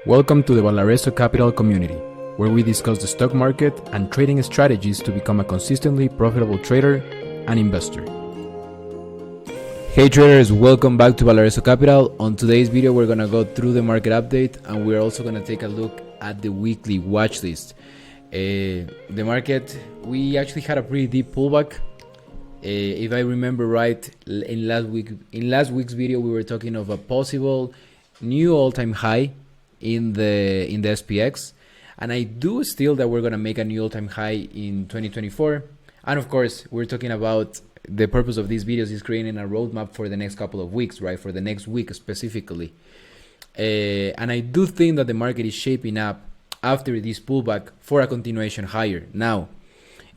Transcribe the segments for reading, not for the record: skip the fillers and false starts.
Welcome to the Valareso Capital community, where we discuss the stock market and trading strategies to become a consistently profitable trader and investor. Hey traders, welcome back to Valareso Capital. On today's video, we're going to go through the market update and we're also going to take a look at the weekly watch list. The market, we actually had a pretty deep pullback. If I remember right, in last week's video, we were talking of a possible new all-time high in the SPX, and I do still that we're gonna make a new all-time high in 2024. And of course, we're talking about the purpose of these videos is creating a roadmap for the next couple of weeks, right? For the next week specifically. And I do think that the market is shaping up after this pullback for a continuation higher. Now,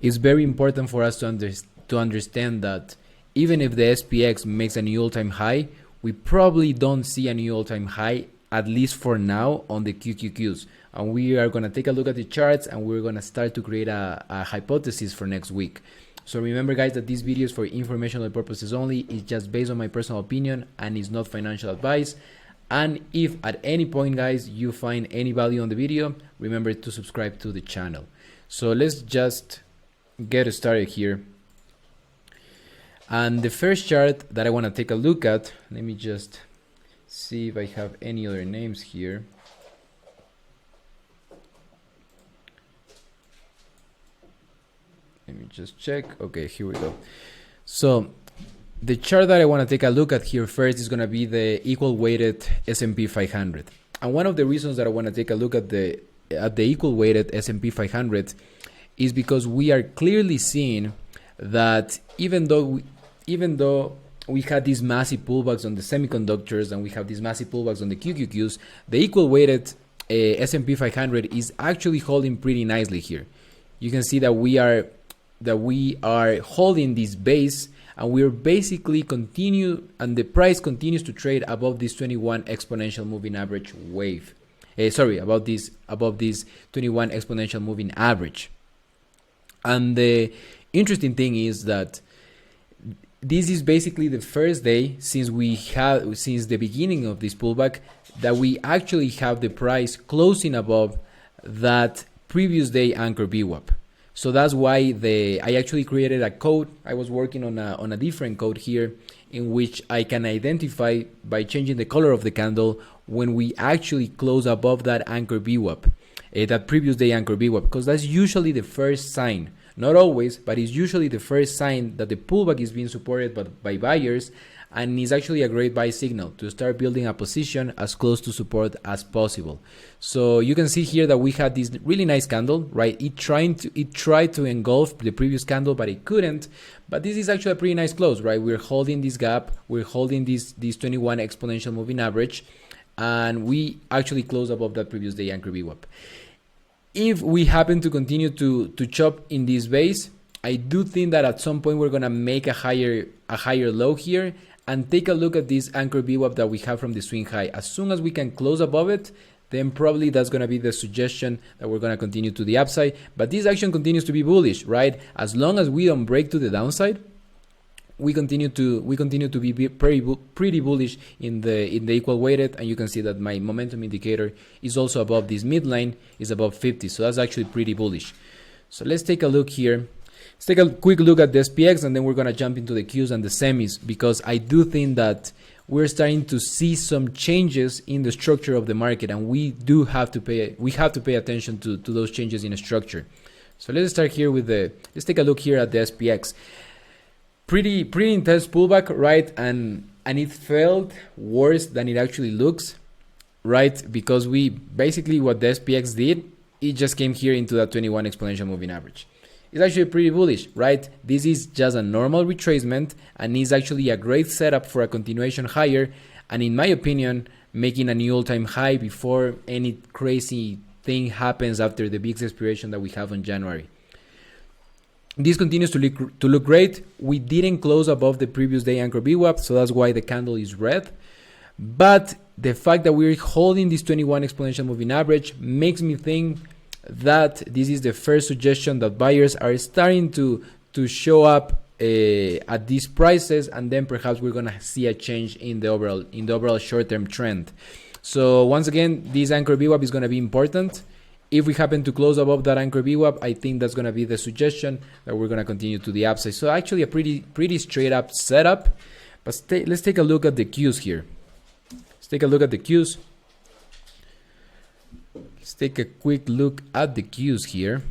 it's very important for us to understand that even if the SPX makes a new all-time high, we probably don't see a new all-time high, at least for now, on the QQQs. And we are going to take a look at the charts and we're going to start to create a hypothesis for next week. So remember guys that this video is for informational purposes only. It's just based on my personal opinion and it's not financial advice. And if at any point guys you find any value on the video, remember to subscribe to the channel. So let's just get started here. And the first chart that I want to take a look at, let me just see if I have any other names here. Let me just check. Okay, here we go. So the chart that I want to take a look at here first is going to be the equal weighted S&P 500. And one of the reasons that I want to take a look at the equal weighted S&P 500 is because we are clearly seeing that even though we had these massive pullbacks on the semiconductors and we have these massive pullbacks on the QQQs, the equal weighted S&P 500 is actually holding pretty nicely here. You can see that we are holding this base and we're basically and the price continues to trade above this 21 exponential moving average wave. Above this 21 exponential moving average. And the interesting thing is that this is basically the first day since the beginning of this pullback that we actually have the price closing above that previous day anchor VWAP. So that's why I actually created a code. I was working on a different code here in which I can identify by changing the color of the candle when we actually close above that anchor VWAP, that previous day anchor VWAP, because that's usually the first sign. Not always, but it's usually the first sign that the pullback is being supported by buyers, and is actually a great buy signal to start building a position as close to support as possible. So you can see here that we had this really nice candle, right? It tried to engulf the previous candle, but it couldn't. But this is actually a pretty nice close, right? We're holding this gap, we're holding this 21 exponential moving average, and we actually close above that previous day anchor VWAP. If we happen to continue to chop in this base, I do think that at some point we're gonna make a higher low here and take a look at this anchor VWAP that we have from the swing high. As soon as we can close above it, then probably that's gonna be the suggestion that we're gonna continue to the upside. But this action continues to be bullish, right? As long as we don't break to the downside, we continue to be pretty bullish in the equal weighted, and you can see that my momentum indicator is also above this midline, is above 50, so that's actually pretty bullish. So let's take a look here. Let's take a quick look at the SPX, and then we're gonna jump into the Qs and the semis, because I do think that we're starting to see some changes in the structure of the market, and we have to pay attention to those changes in the structure. So let's start here let's take a look here at the SPX. Pretty intense pullback, right? And it felt worse than it actually looks, right? Because what the SPX did, it just came here into that 21 exponential moving average. It's actually pretty bullish, right? This is just a normal retracement and is actually a great setup for a continuation higher, and in my opinion, making a new all-time high before any crazy thing happens after the big expiration that we have in January. This continues to look great. We didn't close above the previous day anchor VWAP, so that's why the candle is red. But the fact that we're holding this 21 exponential moving average makes me think that this is the first suggestion that buyers are starting to show up at these prices, and then perhaps we're gonna see a change in the overall short-term trend. So once again, this anchor VWAP is going to be important. If we happen to close above that anchor VWAP, I think that's going to be the suggestion that we're going to continue to the upside. So actually a pretty straight up setup. But let's take a look at the Qs here. Let's take a look at the Qs. Let's take a quick look at the Qs here.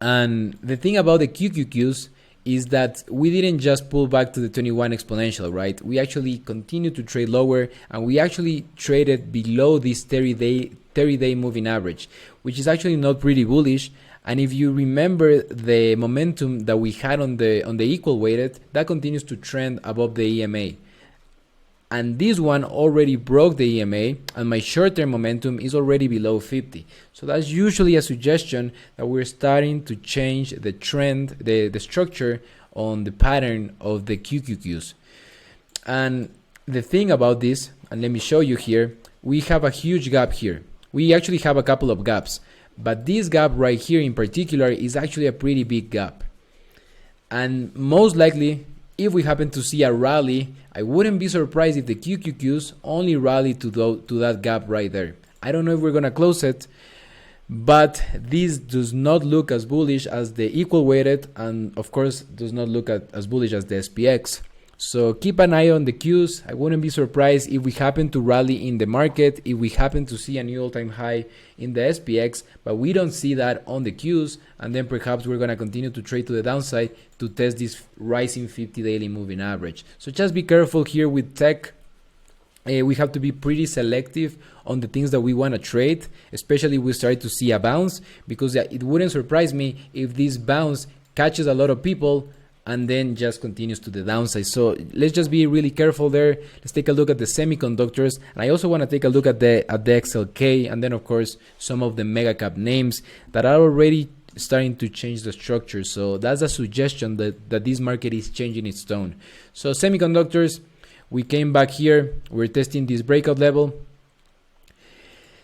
And the thing about the QQQs is that we didn't just pull back to the 21 exponential, right? We actually continued to trade lower, and we actually traded below this 30-day moving average, which is actually not pretty bullish. And if you remember the momentum that we had on the equal weighted, that continues to trend above the EMA. And this one already broke the EMA, and my short-term momentum is already below 50. So that's usually a suggestion that we're starting to change the trend, the structure on the pattern of the QQQs. And the thing about this, and let me show you here, we have a huge gap here. We actually have a couple of gaps, but this gap right here in particular is actually a pretty big gap. And most likely, if we happen to see a rally, I wouldn't be surprised if the QQQs only rally to that gap right there. I don't know if we're going to close it, but this does not look as bullish as the equal weighted, and of course does not look as bullish as the SPX. So keep an eye on the Qs. I wouldn't be surprised if we happen to rally in the market, if we happen to see a new all-time high in the SPX, but we don't see that on the Qs, and then perhaps we're going to continue to trade to the downside to test this rising 50 daily moving average. So just be careful here with tech. We have to be pretty selective on the things that we want to trade, especially if we start to see a bounce, because it wouldn't surprise me if this bounce catches a lot of people and then just continues to the downside. So let's just be really careful there. Let's take a look at the semiconductors, and I also want to take a look at the XLK, and then of course some of the mega cap names that are already starting to change the structure. So that's a suggestion that this market is changing its tone. So semiconductors, we came back here, we're testing this breakout level.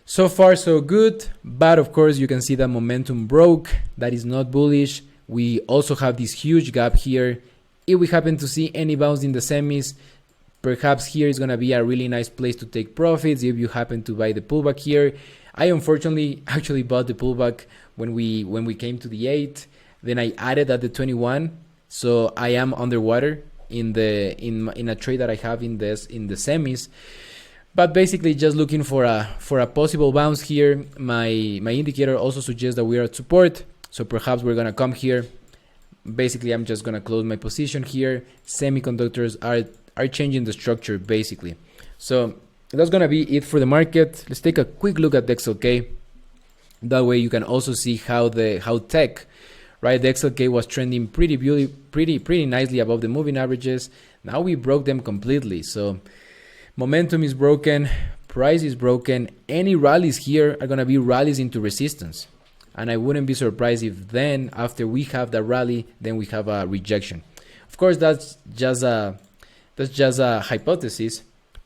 So far so good, but of course you can see that momentum broke. That is not bullish. We also have this huge gap here. If we happen to see any bounce in the semis, perhaps here is going to be a really nice place to take profits if you happen to buy the pullback here. I unfortunately actually bought the pullback when we came to the 8. Then I added at the 21. So I am underwater in a trade that I have in the semis. But basically just looking for a possible bounce here. My indicator also suggests that we are at support. So perhaps we're going to come here. Basically, I'm just going to close my position here. Semiconductors are changing the structure basically. So that's going to be it for the market. Let's take a quick look at the XLK. That way you can also see how tech, right? The XLK was trending pretty nicely above the moving averages. Now we broke them completely. So momentum is broken, price is broken. Any rallies here are going to be rallies into resistance. And I wouldn't be surprised if then after we have the rally, then we have a rejection. Of course, that's just a hypothesis.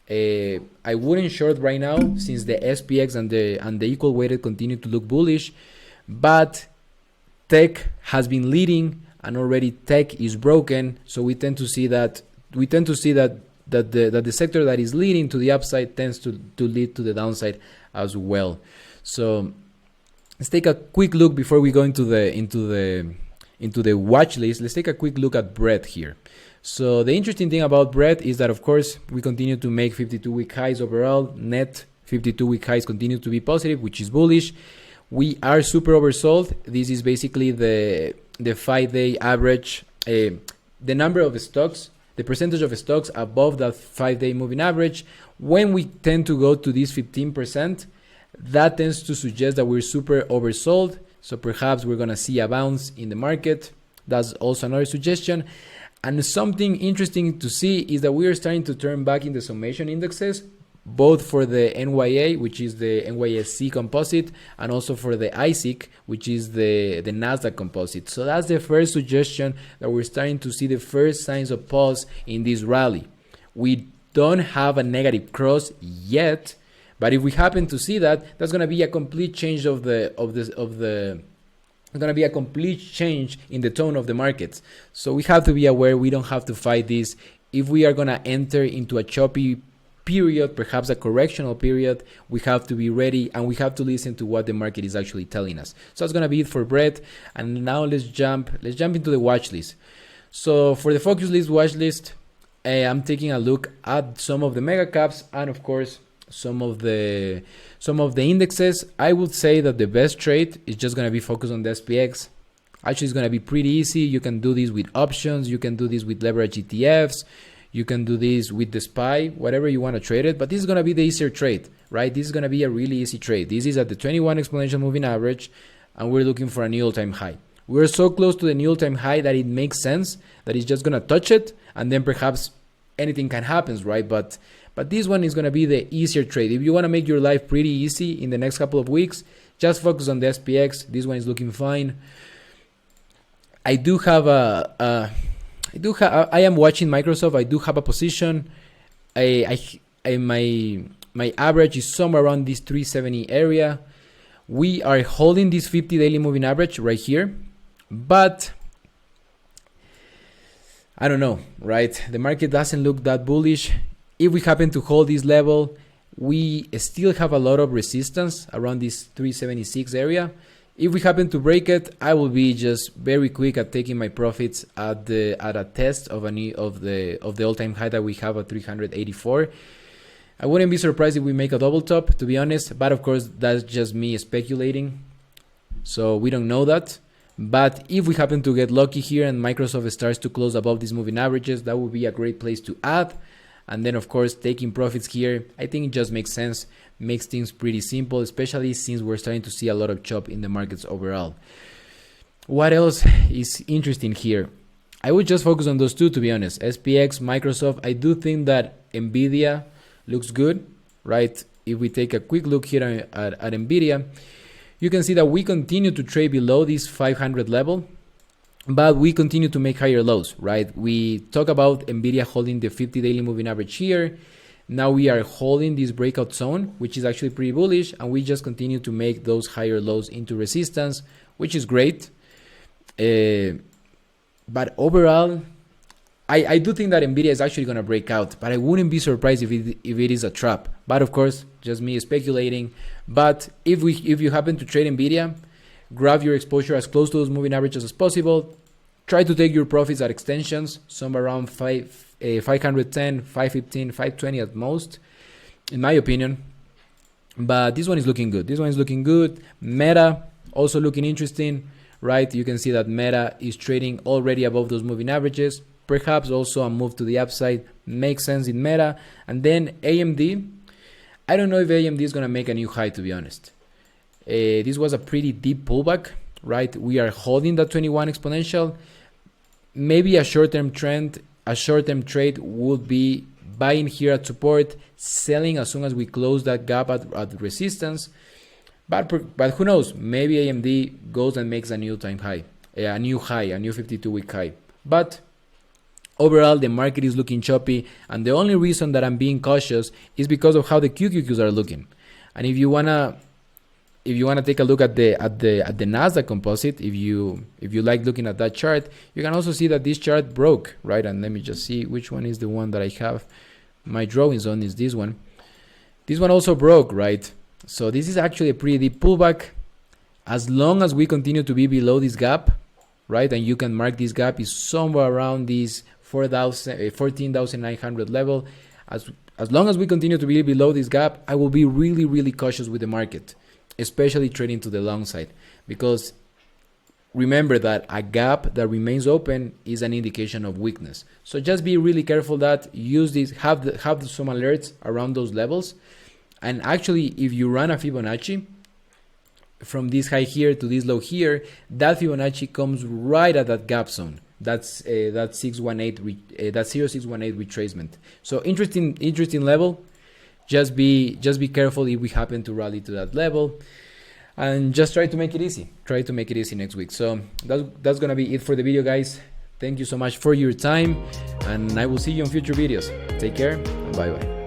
I wouldn't short right now since the SPX and the equal weighted continue to look bullish, but tech has been leading and already tech is broken. So we tend to see that the sector that is leading to the upside tends to lead to the downside as well. So let's take a quick look before we go into the watch list. Let's take a quick look at bread here. So the interesting thing about bread is that of course we continue to make 52-week highs overall. Net 52-week highs continue to be positive, which is bullish. We are super oversold. This is basically the 5-day average, the number of stocks, the percentage of stocks above that 5-day moving average. When we tend to go to this 15%, that tends to suggest that we're super oversold. So perhaps we're going to see a bounce in the market. That's also another suggestion. And something interesting to see is that we are starting to turn back in the summation indexes, both for the NYA, which is the NYSE composite, and also for the ISIC, which is the Nasdaq composite. So that's the first suggestion that we're starting to see the first signs of pause in this rally. We don't have a negative cross yet, but if we happen to see that, that's going to be a complete change of the going to be a complete change in the tone of the markets. So we have to be aware we don't have to fight this. If we are going to enter into a choppy period, perhaps a correctional period, we have to be ready and we have to listen to what the market is actually telling us. So that's gonna be it for bread. And now let's jump into the watch list. So for the focus list watch list, I'm taking a look at some of the mega caps and of course some of the indexes. I would say that the best trade is just gonna be focused on the SPX. Actually, it's gonna be pretty easy. You can do this with options, you can do this with leverage ETFs, you can do this with the SPY, whatever you want to trade it, but this is going to be the easier trade, right? This is going to be a really easy trade. This is at the 21 exponential moving average, and we're looking for a new all-time high. We're so close to the new all-time high that it makes sense that it's just going to touch it, and then perhaps anything can happen, right? But this one is going to be the easier trade. If you want to make your life pretty easy in the next couple of weeks, just focus on the SPX. This one is looking fine. I do have I am watching Microsoft. I do have a position. My average is somewhere around this 370 area. We are holding this 50 daily moving average right here, but I don't know, right? The market doesn't look that bullish. If we happen to hold this level, we still have a lot of resistance around this 376 area. If we happen to break it, I will be just very quick at taking my profits at a test of the all-time high that we have at 384. I wouldn't be surprised if we make a double top, to be honest, but of course that's just me speculating, so we don't know that. But if we happen to get lucky here and Microsoft starts to close above these moving averages, that would be a great place to add. And then of course taking profits here, I think it just makes sense, makes things pretty simple, especially since we're starting to see a lot of chop in the markets overall. What else is interesting here? I would just focus on those two, to be honest. SPX, Microsoft. I do think that Nvidia looks good, right? If we take a quick look here at Nvidia, you can see that we continue to trade below this 500 level, but we continue to make higher lows, right? We talk about Nvidia holding the 50 daily moving average here. Now we are holding this breakout zone, which is actually pretty bullish, and we just continue to make those higher lows into resistance, which is great. But overall, I do think that Nvidia is actually going to break out, but I wouldn't be surprised if it is a trap. But of course, just me speculating. But if you happen to trade Nvidia, grab your exposure as close to those moving averages as possible. Try to take your profits at extensions, somewhere around 510, 515, 520 at most, in my opinion. But this one is looking good. This one is looking good. Meta also looking interesting, right? You can see that Meta is trading already above those moving averages. Perhaps also a move to the upside makes sense in Meta. And then AMD. I don't know if AMD is going to make a new high, to be honest. This was a pretty deep pullback, right? We are holding that 21 exponential. Maybe a short-term trade would be buying here at support, selling as soon as we close that gap at resistance. But who knows? Maybe AMD goes and makes a new time high, a new 52-week high. But overall, the market is looking choppy, and the only reason that I'm being cautious is because of how the QQQs are looking. And if you wanna take a look at the Nasdaq composite, if you like looking at that chart, you can also see that this chart broke, right? And let me just see which one is the one that I have my drawings on. Is this one. This one also broke, right? So this is actually a pretty deep pullback. As long as we continue to be below this gap, right? And you can mark this gap is somewhere around this 14,900 level. As long as we continue to be below this gap, I will be really, really cautious with the market, especially trading to the long side, because remember that a gap that remains open is an indication of weakness. So just be really careful that use this, have some alerts around those levels. And actually, if you run a Fibonacci from this high here to this low here, that Fibonacci comes right at that gap zone. That's that 0618 retracement. So interesting level. Just be careful if we happen to rally to that level, and just try to make it easy. Try to make it easy next week. So that's gonna be it for the video, guys. Thank you so much for your time, and I will see you on future videos. Take care, and bye bye.